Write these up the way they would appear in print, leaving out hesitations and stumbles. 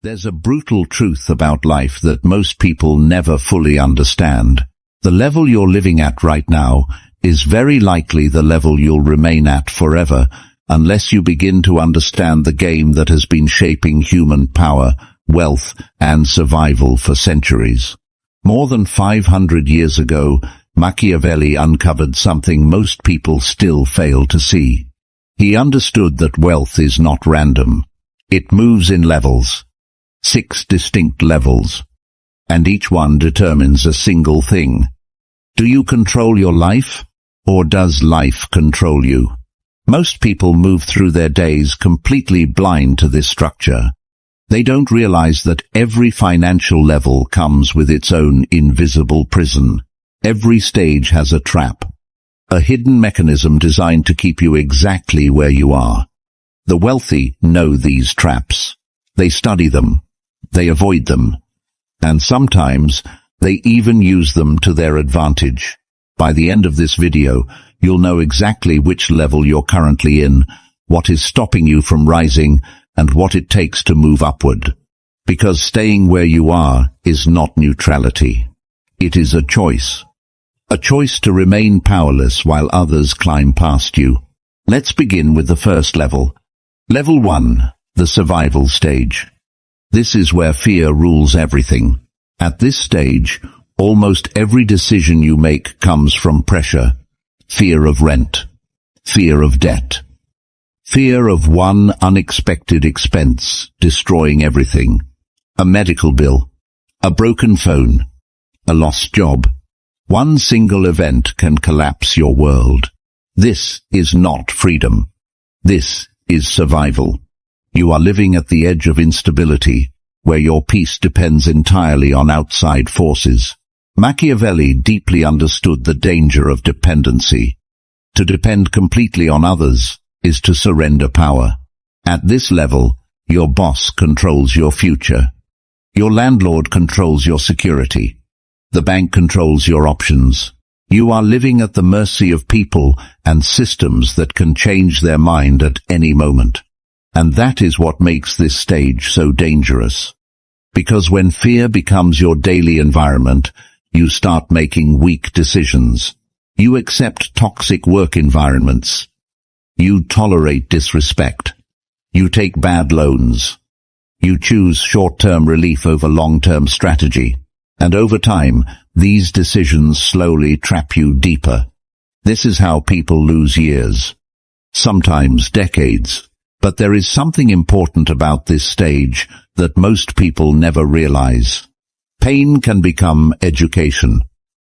There's a brutal truth about life that most people never fully understand. The level you're living at right now is very likely the level you'll remain at forever, unless you begin to understand the game that has been shaping human power, wealth, and survival for centuries. More than 500 years ago, Machiavelli uncovered something most people still fail to see. He understood that wealth is not random. It moves in levels. 6 distinct levels. And each one determines a single thing. Do you control your life, or does life control you? Most people move through their days completely blind to this structure. They don't realize that every financial level comes with its own invisible prison. Every stage has a trap. A hidden mechanism designed to keep you exactly where you are. The wealthy know these traps. They study them. They avoid them. And sometimes they even use them to their advantage. By the end of this video, you'll know exactly which level you're currently in, what is stopping you from rising, and what it takes to move upward. Because staying where you are is not neutrality. It is a choice. A choice to remain powerless while others climb past you. Let's begin with the first level. Level 1, the survival stage. This is where fear rules everything. At this stage, almost every decision you make comes from pressure. Fear of rent. Fear of debt. Fear of one unexpected expense destroying everything. A medical bill. A broken phone. A lost job. One single event can collapse your world. This is not freedom. This is survival. You are living at the edge of instability, where your peace depends entirely on outside forces. Machiavelli deeply understood the danger of dependency. To depend completely on others is to surrender power. At this level, your boss controls your future. Your landlord controls your security. The bank controls your options. You are living at the mercy of people and systems that can change their mind at any moment. And that is what makes this stage so dangerous. Because when fear becomes your daily environment, you start making weak decisions. You accept toxic work environments. You tolerate disrespect. You take bad loans. You choose short-term relief over long-term strategy. And over time, these decisions slowly trap you deeper. This is how people lose years. Sometimes decades. But there is something important about this stage that most people never realize. Pain can become education.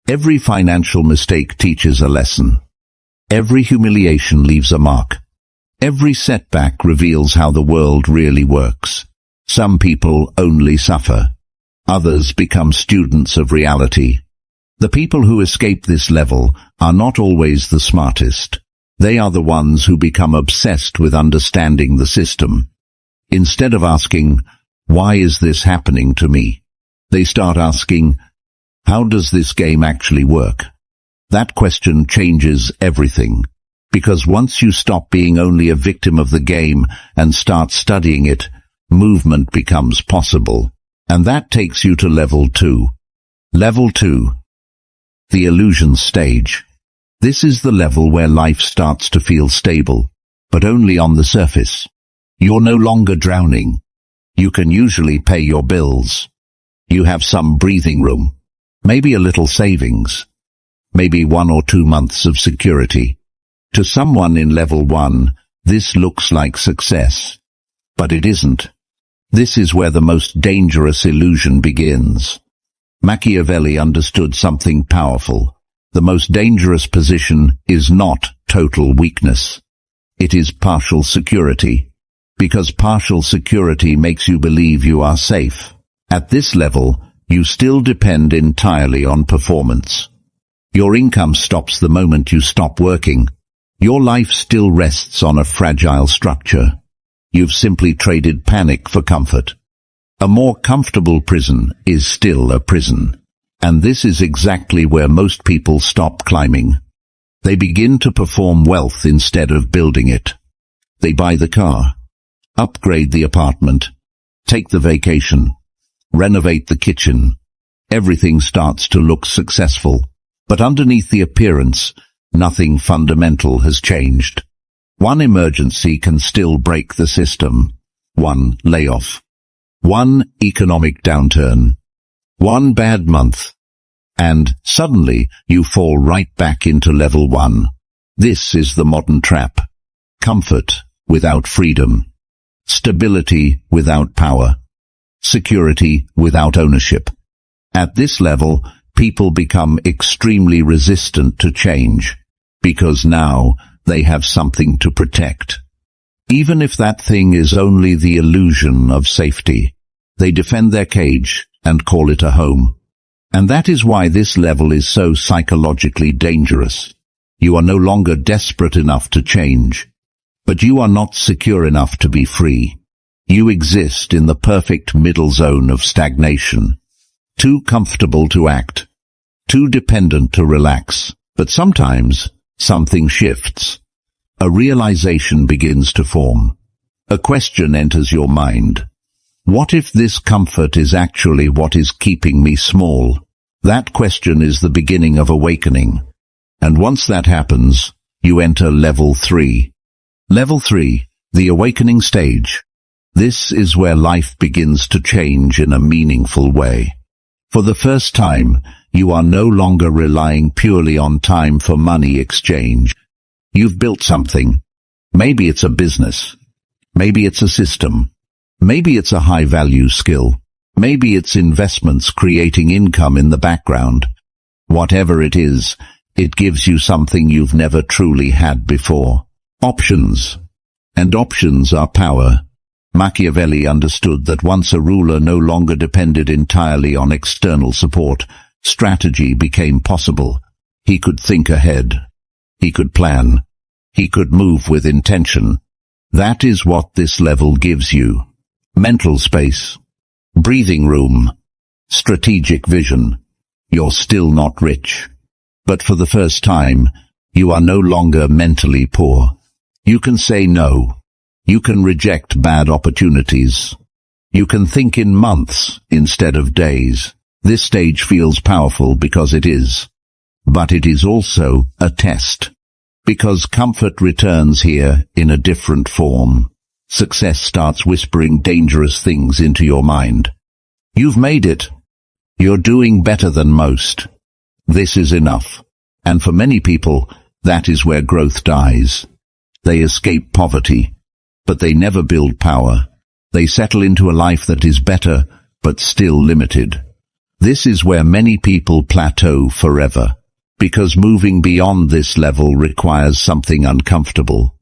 Every financial mistake teaches a lesson. Every humiliation leaves a mark. Every setback reveals how the world really works. Some people only suffer. Others become students of reality. The people who escape this level are not always the smartest. They are the ones who become obsessed with understanding the system. Instead of asking, "Why is this happening to me?" they start asking, "How does this game actually work?" That question changes everything. Because once you stop being only a victim of the game and start studying it, movement becomes possible. And that takes you to level 2. Level 2. The illusion stage. This is the level where life starts to feel stable, but only on the surface. You're no longer drowning. You can usually pay your bills. You have some breathing room, maybe a little savings, maybe 1 or 2 months of security. To someone in level 1, this looks like success. But it isn't. This is where the most dangerous illusion begins. Machiavelli understood something powerful. The most dangerous position is not total weakness. It is partial security. Because partial security makes you believe you are safe. At this level, you still depend entirely on performance. Your income stops the moment you stop working. Your life still rests on a fragile structure. You've simply traded panic for comfort. A more comfortable prison is still a prison. And this is exactly where most people stop climbing. They begin to perform wealth instead of building it. They buy the car, upgrade the apartment, Take the vacation. Renovate the kitchen. Everything starts to look successful. But underneath the appearance, nothing fundamental has changed. One emergency can still break the system. One layoff. One economic downturn. One bad month. And suddenly you fall right back into level 1. This is the modern trap. Comfort without freedom. Stability without power. Security without ownership. At this level, people become extremely resistant to change, because now they have something to protect. Even if that thing is only the illusion of safety, they defend their cage and call it a home. And that is why this level is so psychologically dangerous. You are no longer desperate enough to change, but you are not secure enough to be free. You exist in the perfect middle zone of stagnation. Too comfortable to act, too dependent to relax. But sometimes something shifts. A realization begins to form. A question enters your mind. What if this comfort is actually what is keeping me small? That question is the beginning of awakening. And once that happens, you enter level 3. Level 3, the awakening stage. This is where life begins to change in a meaningful way. For the first time, you are no longer relying purely on time for money exchange. You've built something. Maybe it's a business. Maybe it's a system. Maybe it's a high-value skill. Maybe it's investments creating income in the background. Whatever it is, it gives you something you've never truly had before. Options. And options are power. Machiavelli understood that once a ruler no longer depended entirely on external support, strategy became possible. He could think ahead. He could plan. He could move with intention. That is what this level gives you. Mental space. Breathing room. Strategic vision. You're still not rich. But for the first time, you are no longer mentally poor. You can say no. You can reject bad opportunities. You can think in months instead of days. This stage feels powerful because it is. But it is also a test. Because comfort returns here in a different form. Success starts whispering dangerous things into your mind. You've made it. You're doing better than most. This is enough. And for many people, that is where growth dies. They escape poverty, but they never build power. They settle into a life that is better, but still limited. This is where many people plateau forever, because moving beyond this level requires something uncomfortable.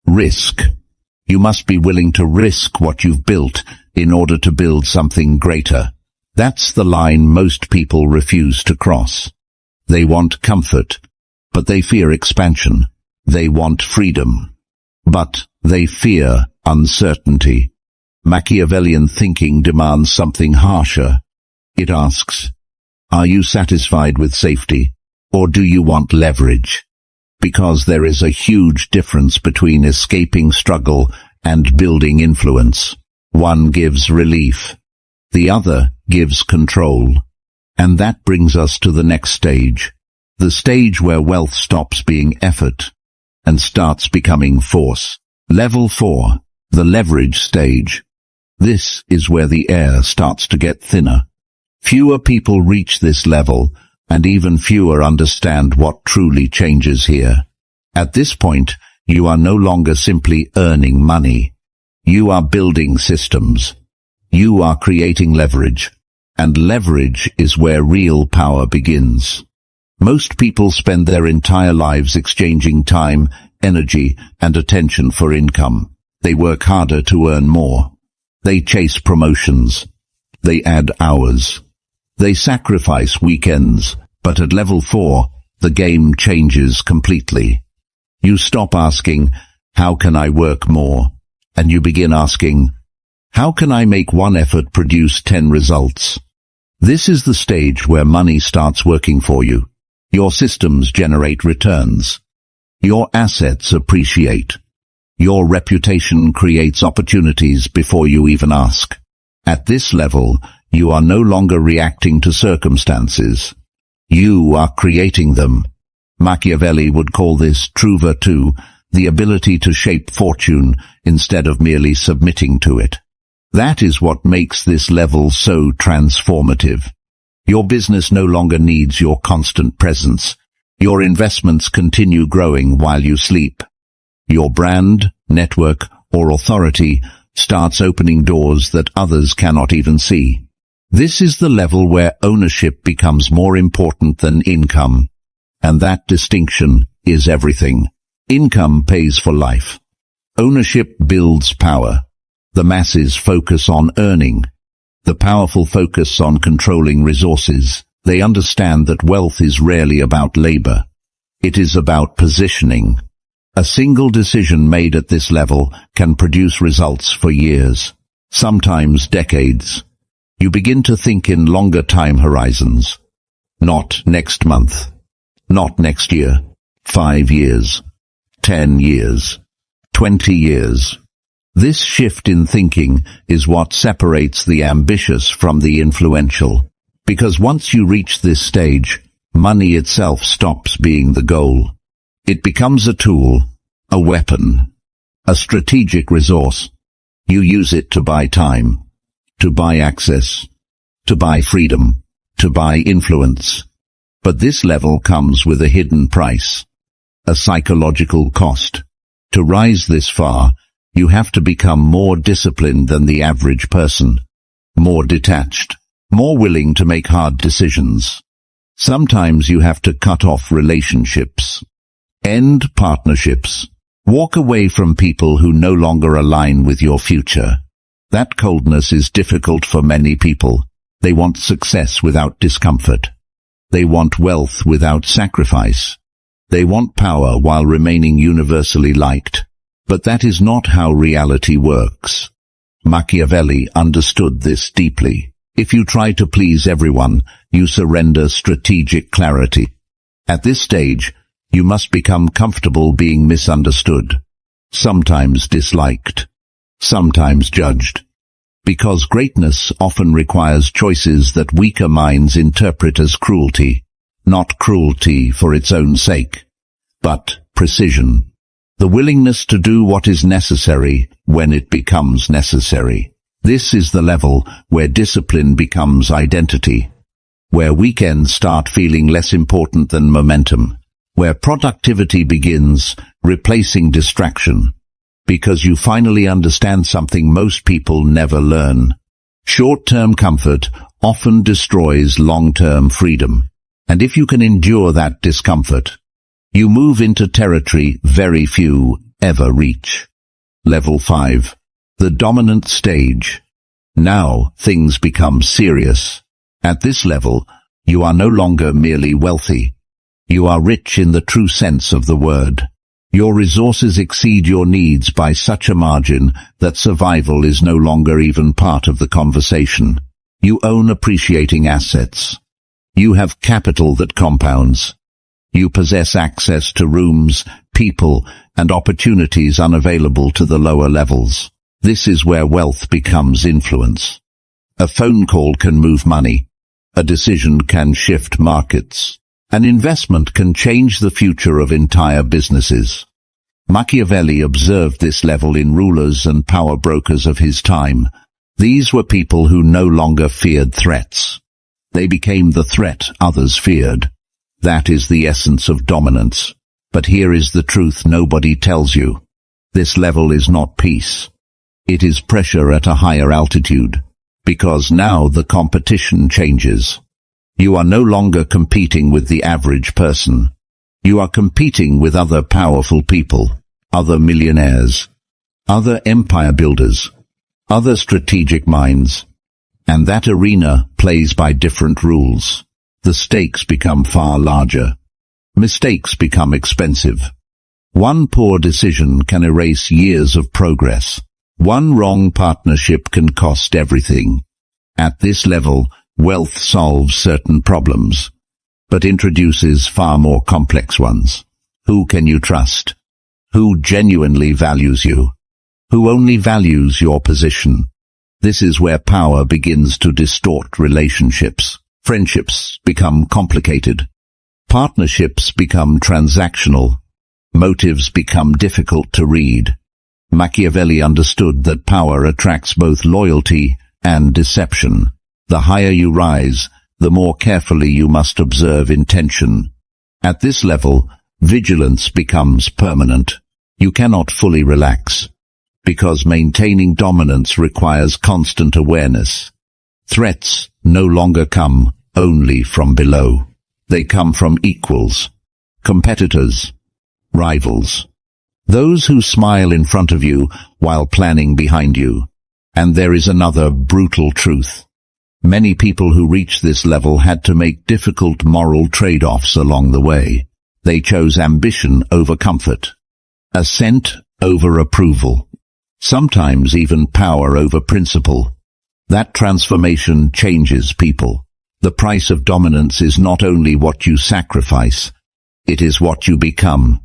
Risk. You must be willing to risk what you've built in order to build something greater. That's the line most people refuse to cross. They want comfort, but they fear expansion. They want freedom, but they fear uncertainty. Machiavellian thinking demands something harsher. It asks, are you satisfied with safety, or do you want leverage? Because there is a huge difference between escaping struggle and building influence. One gives relief. The other gives control. And that brings us to the next stage. The stage where wealth stops being effort and starts becoming force. Level 4, the leverage stage. This is where the air starts to get thinner. Fewer people reach this level, and even fewer understand what truly changes here. At this point, you are no longer simply earning money. You are building systems. You are creating leverage. And leverage is where real power begins. Most people spend their entire lives exchanging time, energy, and attention for income. They work harder to earn more. They chase promotions. They add hours. They sacrifice weekends. But at level 4, the game changes completely. You stop asking, how can I work more? And you begin asking, how can I make one effort produce 10 results? This is the stage where money starts working for you. Your systems generate returns. Your assets appreciate. Your reputation creates opportunities before you even ask. At this level, you are no longer reacting to circumstances. You are creating them. Machiavelli would call this true virtù, the ability to shape fortune instead of merely submitting to it. That is what makes this level so transformative. Your business no longer needs your constant presence. Your investments continue growing while you sleep. Your brand, network, or authority starts opening doors that others cannot even see. This is the level where ownership becomes more important than income. And that distinction is everything. Income pays for life. Ownership builds power. The masses focus on earning. The powerful focus on controlling resources. They understand that wealth is rarely about labor. It is about positioning. A single decision made at this level can produce results for years, sometimes decades. You begin to think in longer time horizons. Not next month. Not next year. 5 years. 10 years. 20 years. This shift in thinking is what separates the ambitious from the influential. Because once you reach this stage, money itself stops being the goal. It becomes a tool, a weapon, a strategic resource. You use it to buy time, to buy access, to buy freedom, to buy influence. But this level comes with a hidden price, a psychological cost. To rise this far, you have to become more disciplined than the average person, more detached, more willing to make hard decisions. Sometimes you have to cut off relationships, end partnerships, walk away from people who no longer align with your future. That coldness is difficult for many people. They want success without discomfort. They want wealth without sacrifice. They want power while remaining universally liked. But that is not how reality works. Machiavelli understood this deeply. If you try to please everyone, you surrender strategic clarity. At this stage, you must become comfortable being misunderstood, sometimes disliked, sometimes judged. Because greatness often requires choices that weaker minds interpret as cruelty, not cruelty for its own sake, but precision. The willingness to do what is necessary when it becomes necessary. This is the level where discipline becomes identity, where weekends start feeling less important than momentum, where productivity begins replacing distraction, because you finally understand something most people never learn. Short-term comfort often destroys long-term freedom, and if you can endure that discomfort, you move into territory very few ever reach. Level 5. The dominant stage. Now things become serious. At this level, you are no longer merely wealthy. You are rich in the true sense of the word. Your resources exceed your needs by such a margin that survival is no longer even part of the conversation. You own appreciating assets. You have capital that compounds. You possess access to rooms, people, and opportunities unavailable to the lower levels. This is where wealth becomes influence. A phone call can move money. A decision can shift markets. An investment can change the future of entire businesses. Machiavelli observed this level in rulers and power brokers of his time. These were people who no longer feared threats. They became the threat others feared. That is the essence of dominance. But here is the truth nobody tells you. This level is not peace. It is pressure at a higher altitude. Because now the competition changes. You are no longer competing with the average person. You are competing with other powerful people, other millionaires, other empire builders, other strategic minds. And that arena plays by different rules. The stakes become far larger. Mistakes become expensive. One poor decision can erase years of progress. One wrong partnership can cost everything. At this level, wealth solves certain problems, but introduces far more complex ones. Who can you trust? Who genuinely values you? Who only values your position? This is where power begins to distort relationships. Friendships become complicated. Partnerships become transactional. Motives become difficult to read. Machiavelli understood that power attracts both loyalty and deception. The higher you rise, the more carefully you must observe intention. At this level, vigilance becomes permanent. You cannot fully relax, because maintaining dominance requires constant awareness. Threats no longer come only from below. They come from equals, competitors, rivals, those who smile in front of you while planning behind you. And there is another brutal truth. Many people who reach this level had to make difficult moral trade-offs along the way. They chose ambition over comfort, assent over approval, sometimes even power over principle. That transformation changes people. The price of dominance is not only what you sacrifice, it is what you become.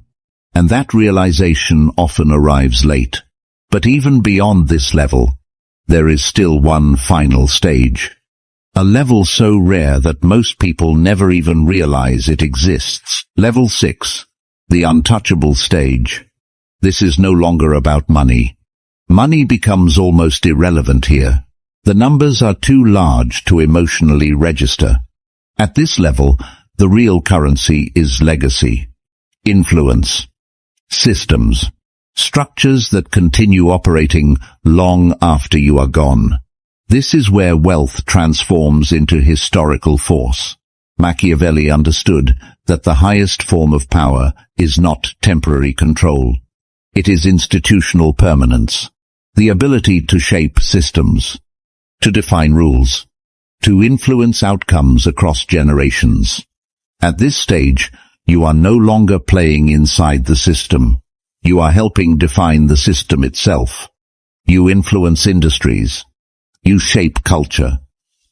And that realization often arrives late. But even beyond this level, there is still one final stage. A level so rare that most people never even realize it exists. Level 6. The untouchable stage. This is no longer about money. Money becomes almost irrelevant here. The numbers are too large to emotionally register. At this level, the real currency is legacy, influence, systems, structures that continue operating long after you are gone. This is where wealth transforms into historical force. Machiavelli understood that the highest form of power is not temporary control. It is institutional permanence, the ability to shape systems, to define rules, to influence outcomes across generations. At this stage, you are no longer playing inside the system. You are helping define the system itself. You influence industries. You shape culture.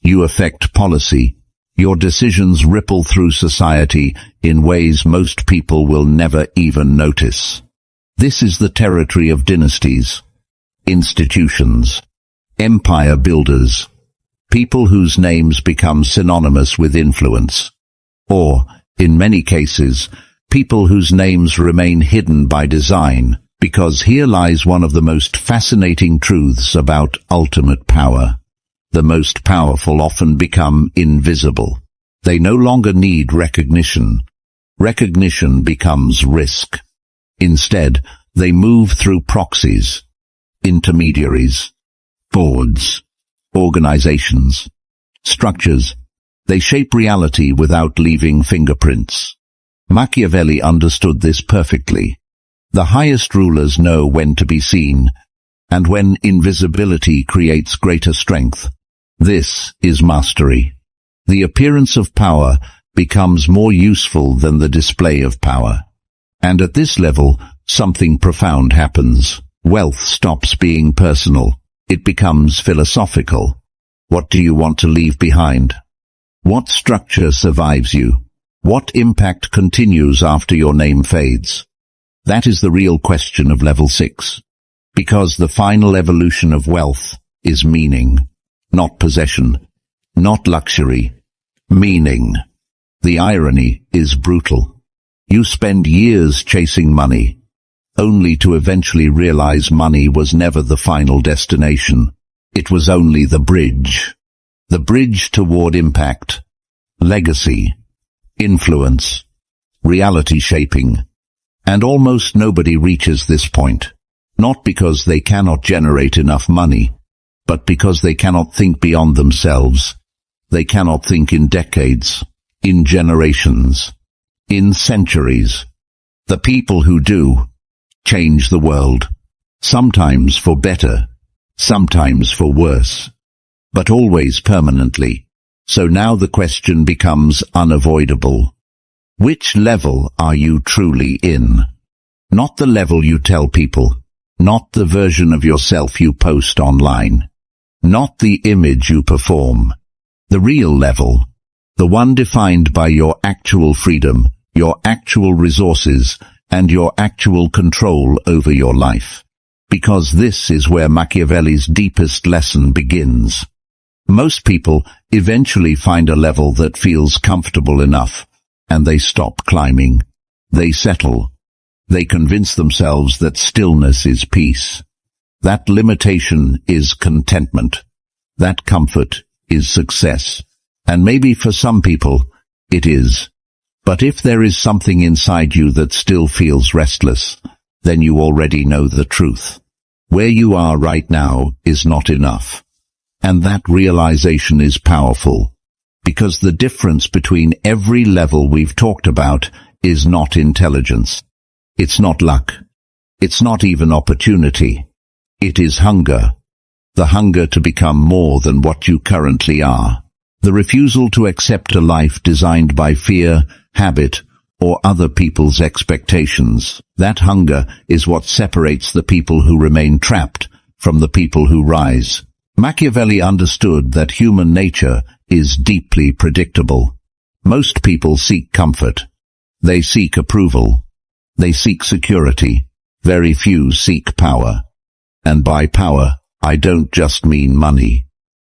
You affect policy. Your decisions ripple through society in ways most people will never even notice. This is the territory of dynasties, institutions, empire builders, people whose names become synonymous with influence. Or, in many cases, people whose names remain hidden by design, because here lies one of the most fascinating truths about ultimate power. The most powerful often become invisible. They no longer need recognition. Recognition becomes risk. Instead, they move through proxies, intermediaries, boards, organizations, structures. They shape reality without leaving fingerprints. Machiavelli understood this perfectly. The highest rulers know when to be seen, and when invisibility creates greater strength. This is mastery. The appearance of power becomes more useful than the display of power. And at this level, something profound happens. Wealth stops being personal. It becomes philosophical. What do you want to leave behind? What structure survives you? What impact continues after your name fades? That is the real question of level 6. Because the final evolution of wealth is meaning, not possession, not luxury, meaning. The irony is brutal. You spend years chasing money, only to eventually realize money was never the final destination. It was only the bridge toward impact, legacy, influence, reality shaping. And almost nobody reaches this point, not because they cannot generate enough money, but because they cannot think beyond themselves. They cannot think in decades, in generations, in centuries. The people who do change the world, sometimes for better, sometimes for worse, but always permanently. So now the question becomes unavoidable. Which level are you truly in? Not the level you tell people, not the version of yourself you post online, not the image you perform. The real level, the one defined by your actual freedom, your actual resources, and your actual control over your life. Because this is where Machiavelli's deepest lesson begins. Most people eventually find a level that feels comfortable enough, and they stop climbing. They settle. They convince themselves that stillness is peace. That limitation is contentment. That comfort is success. And maybe for some people, it is. But if there is something inside you that still feels restless, then you already know the truth. Where you are right now is not enough. And that realization is powerful, because the difference between every level we've talked about is not intelligence. It's not luck. It's not even opportunity. It is hunger. The hunger to become more than what you currently are. The refusal to accept a life designed by fear, habit, or other people's expectations. That hunger is what separates the people who remain trapped from the people who rise. Machiavelli understood that human nature is deeply predictable. Most people seek comfort. They seek approval. They seek security. Very few seek power. And by power, I don't just mean money.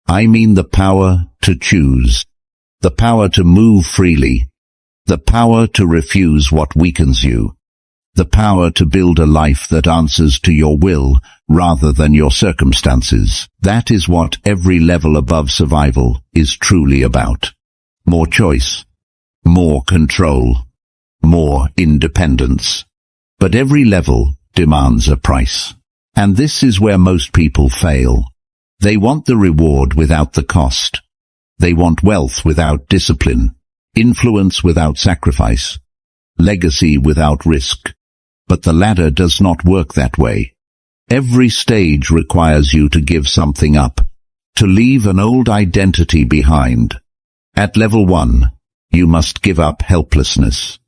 I mean the power to choose. The power to move freely. The power to refuse what weakens you. The power to build a life that answers to your will rather than your circumstances. That is what every level above survival is truly about. More choice. More control. More independence. But every level demands a price. And this is where most people fail. They want the reward without the cost. They want wealth without discipline, influence without sacrifice, legacy without risk. But the ladder does not work that way. Every stage requires you to give something up, to leave an old identity behind. At level 1, you must give up helplessness.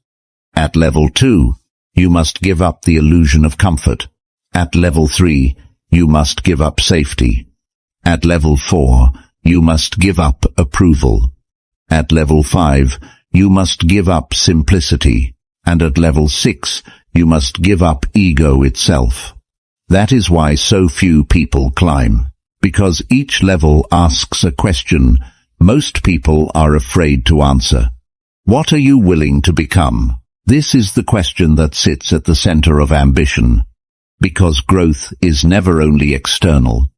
At level 2, you must give up the illusion of comfort. At level 3, you must give up safety. At level 4, you must give up approval. At level 5, you must give up simplicity. And at level 6, you must give up ego itself. That is why so few people climb. Because each level asks a question most people are afraid to answer. What are you willing to become? This is the question that sits at the center of ambition. Because growth is never only external.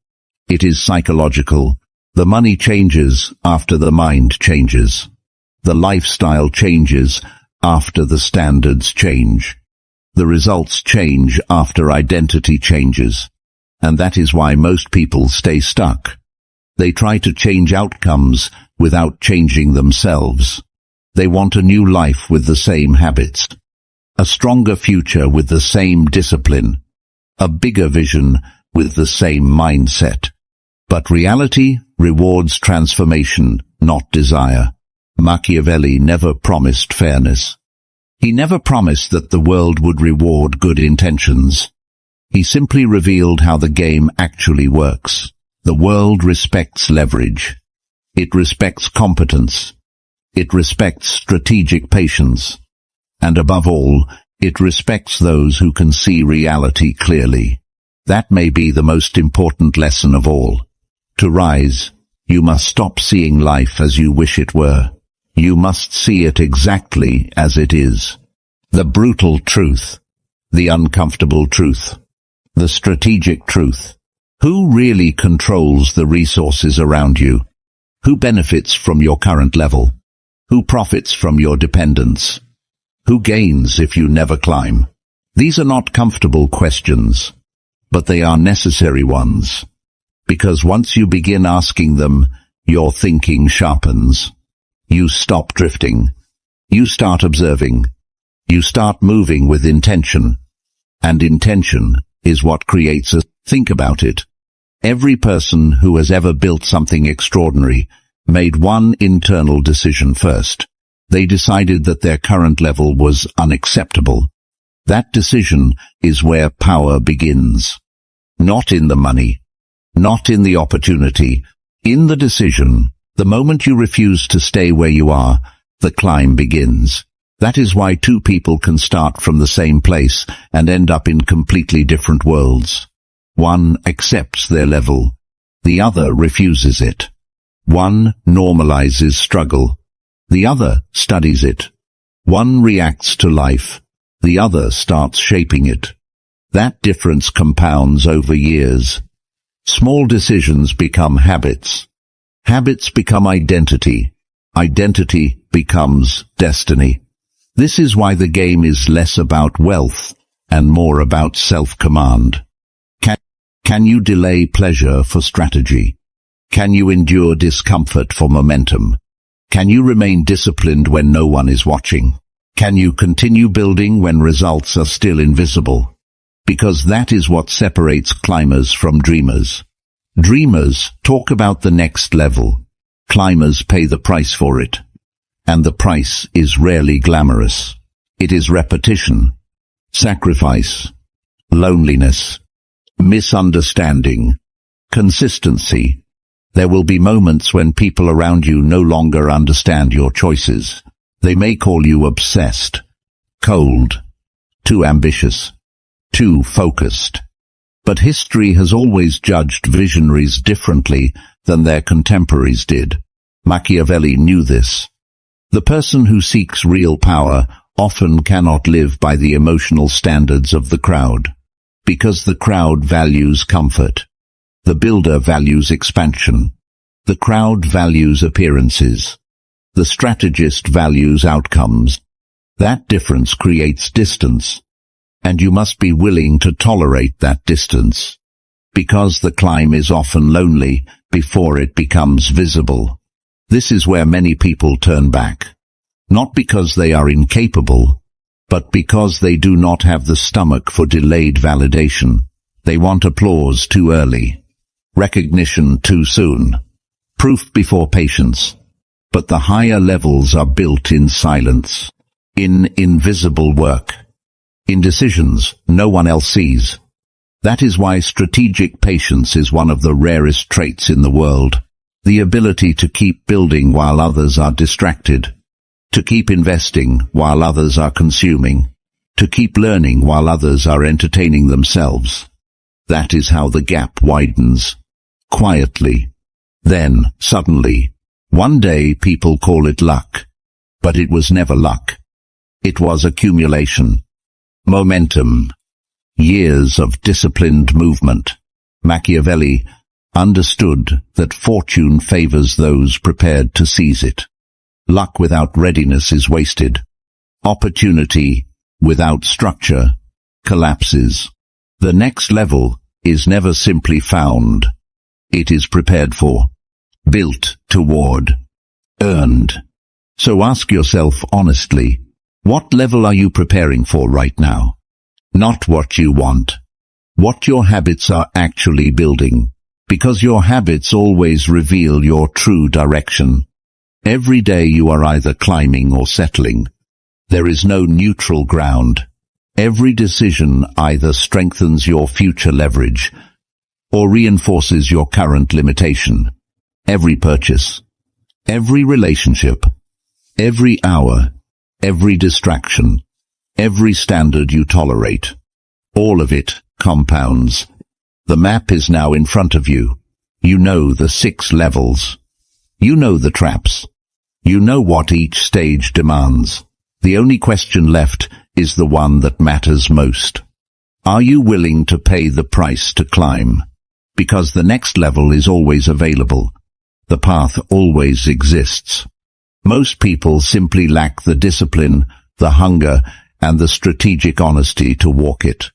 It is psychological. The money changes after the mind changes. The lifestyle changes after the standards change. The results change after identity changes. And that is why most people stay stuck. They try to change outcomes without changing themselves. They want a new life with the same habits. A stronger future with the same discipline. A bigger vision with the same mindset. But reality rewards transformation, not desire. Machiavelli never promised fairness. He never promised that the world would reward good intentions. He simply revealed how the game actually works. The world respects leverage. It respects competence. It respects strategic patience. And above all, it respects those who can see reality clearly. That may be the most important lesson of all. To rise, you must stop seeing life as you wish it were. You must see it exactly as it is. The brutal truth. The uncomfortable truth. The strategic truth. Who really controls the resources around you? Who benefits from your current level? Who profits from your dependence? Who gains if you never climb? These are not comfortable questions, but they are necessary ones. Because once you begin asking them, your thinking sharpens. You stop drifting. You start observing. You start moving with intention. And intention is what creates a think about it. Every person who has ever built something extraordinary made one internal decision first. They decided that their current level was unacceptable. That decision is where power begins. Not in the money. Not in the opportunity. In the decision. The moment you refuse to stay where you are, the climb begins. That is why two people can start from the same place and end up in completely different worlds. One accepts their level. The other refuses it. One normalizes struggle. The other studies it. One reacts to life. The other starts shaping it. That difference compounds over years. Small decisions become habits. Habits become identity. Identity becomes destiny. This is why the game is less about wealth and more about self-command. Can you delay pleasure for strategy? Can you endure discomfort for momentum? Can you remain disciplined when no one is watching? Can you continue building when results are still invisible? Because that is what separates climbers from dreamers. Dreamers talk about the next level. Climbers pay the price for it. And the price is rarely glamorous. It is repetition, sacrifice, loneliness, misunderstanding, consistency. There will be moments when people around you no longer understand your choices. They may call you obsessed, cold, too ambitious, too focused. But history has always judged visionaries differently than their contemporaries did. Machiavelli knew this. The person who seeks real power often cannot live by the emotional standards of the crowd. Because the crowd values comfort. The builder values expansion. The crowd values appearances. The strategist values outcomes. That difference creates distance. And you must be willing to tolerate that distance. Because the climb is often lonely before it becomes visible. This is where many people turn back. Not because they are incapable, but because they do not have the stomach for delayed validation. They want applause too early, recognition too soon, proof before patience. But the higher levels are built in silence, in invisible work, in decisions no one else sees. That is why strategic patience is one of the rarest traits in the world. The ability to keep building while others are distracted. To keep investing while others are consuming. To keep learning while others are entertaining themselves. That is how the gap widens. Quietly. Then, suddenly, one day people call it luck. But it was never luck. It was accumulation. Momentum. Years of disciplined movement. Machiavelli understood that fortune favors those prepared to seize it. Luck without readiness is wasted. Opportunity without structure collapses. The next level is never simply found. It is prepared for, built toward, earned. So ask yourself honestly, what level are you preparing for right now? Not what you want. What your habits are actually building. Because your habits always reveal your true direction. Every day you are either climbing or settling. There is no neutral ground. Every decision either strengthens your future leverage or reinforces your current limitation. Every purchase, every relationship, every hour, every distraction, every standard you tolerate, all of it compounds. The map is now in front of you. You know the 6 levels. You know the traps. You know what each stage demands. The only question left is the one that matters most. Are you willing to pay the price to climb? Because the next level is always available. The path always exists. Most people simply lack the discipline, the hunger, and the strategic honesty to walk it.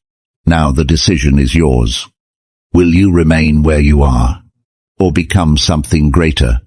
Now the decision is yours. Will you remain where you are, or become something greater?